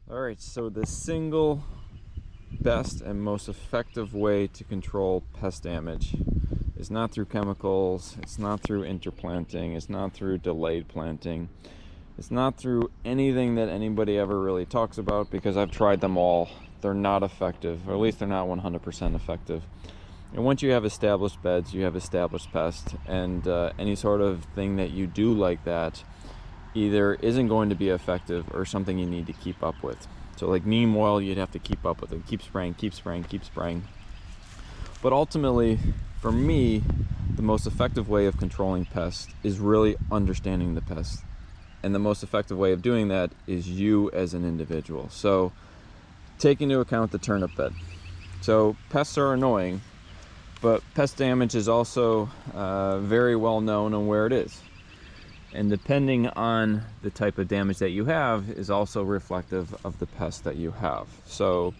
Alright, so the single best and most effective way to control pest damage is not through chemicals, it's not through interplanting, it's not through delayed planting, it's not through anything that anybody ever really talks about, because I've tried them all. They're not effective, or at least they're not 100% effective. And once you have established beds, you have established pests, and any sort of thing that you do like that either isn't going to be effective or something you need to keep up with. So like neem oil, you'd have to keep up with it. Keep spraying, keep spraying, keep spraying. But ultimately, for me, the most effective way of controlling pests is really understanding the pest. And the most effective way of doing that is you as an individual. So take into account the turnip bed. So pests are annoying, but pest damage is also very well known on where it is. And depending on the type of damage that you have is also reflective of the pest that you have. So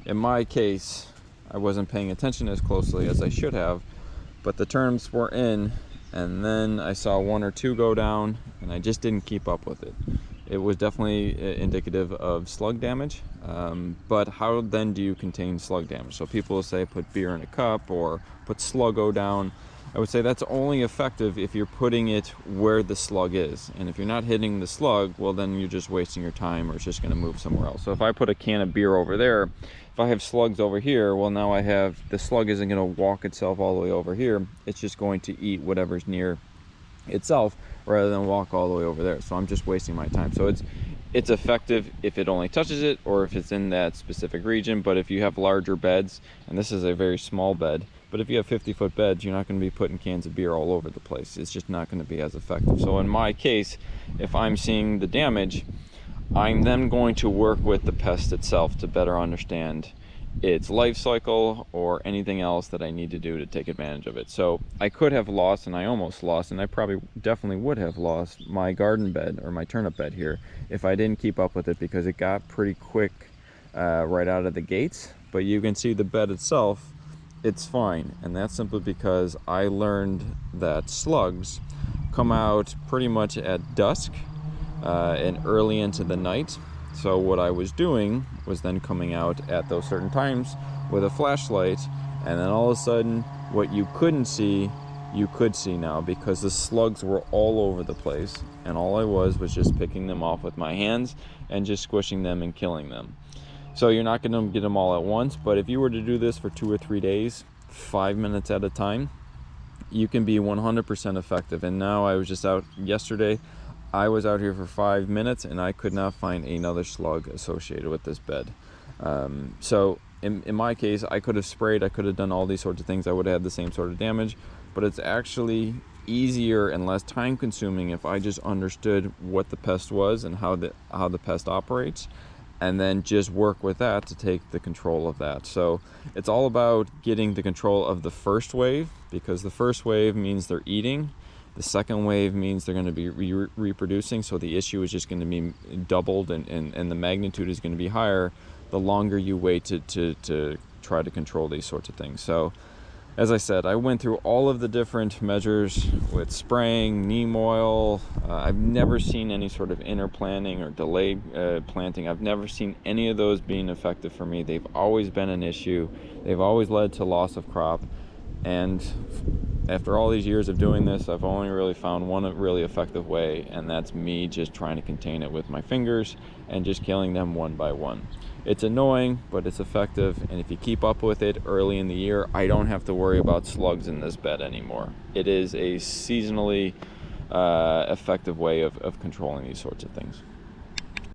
in my case, I wasn't paying attention as closely as I should have, but the turnips were in, and then I saw one or two go down, and I just didn't keep up with it. It was definitely indicative of slug damage, but how then do you contain slug damage? So people will say put beer in a cup or put Sluggo down. I would say that's only effective if you're putting it where the slug is. And if you're not hitting the slug, well, then you're just wasting your time, or it's just going to move somewhere else. So if I put a can of beer over there, if I have slugs over here, well, now I have, the slug isn't going to walk itself all the way over here. It's just going to eat whatever's near itself rather than walk all the way over there. So I'm just wasting my time. So it's effective if it only touches it or if it's in that specific region. But if you have larger beds, and this is a very small bed, but if you have 50-foot beds, you're not going to be putting cans of beer all over the place. It's just not going to be as effective. So in my case, if I'm seeing the damage, I'm then going to work with the pest itself to better understand its life cycle or anything else that I need to do to take advantage of it. So I could have lost, and I almost lost, and I probably definitely would have lost my garden bed or my turnip bed here if I didn't keep up with it, because it got pretty quick right out of the gates. But you can see the bed itself, it's fine, and that's simply because I learned that slugs come out pretty much at dusk and early into the night. So what I was doing was then coming out at those certain times with a flashlight, and then all of a sudden what you couldn't see, you could see now, because the slugs were all over the place, and all I was just picking them off with my hands and just squishing them and killing them. So you're not going to get them all at once, but if you were to do this for 2 or 3 days, 5 minutes at a time, you can be 100% effective. And now I was just out yesterday, I was out here for 5 minutes and I could not find another slug associated with this bed. So in my case, I could have sprayed, I could have done all these sorts of things, I would have had the same sort of damage, but it's actually easier and less time consuming if I just understood what the pest was and how the pest operates, and then just work with that to take the control of that. So it's all about getting the control of the first wave, because the first wave means they're eating. The second wave means they're going to be reproducing, so the issue is just going to be doubled, and the magnitude is going to be higher the longer you wait to try to control these sorts of things. So as I said, I went through all of the different measures with spraying, neem oil. I've never seen any sort of interplanting or delayed planting. I've never seen any of those being effective for me. They've always been an issue. They've always led to loss of crop. And after all these years of doing this, I've only really found one really effective way, and that's me just trying to contain it with my fingers and just killing them one by one. It's annoying, but it's effective, and if you keep up with it early in the year, I don't have to worry about slugs in this bed anymore. It is a seasonally effective way of controlling these sorts of things.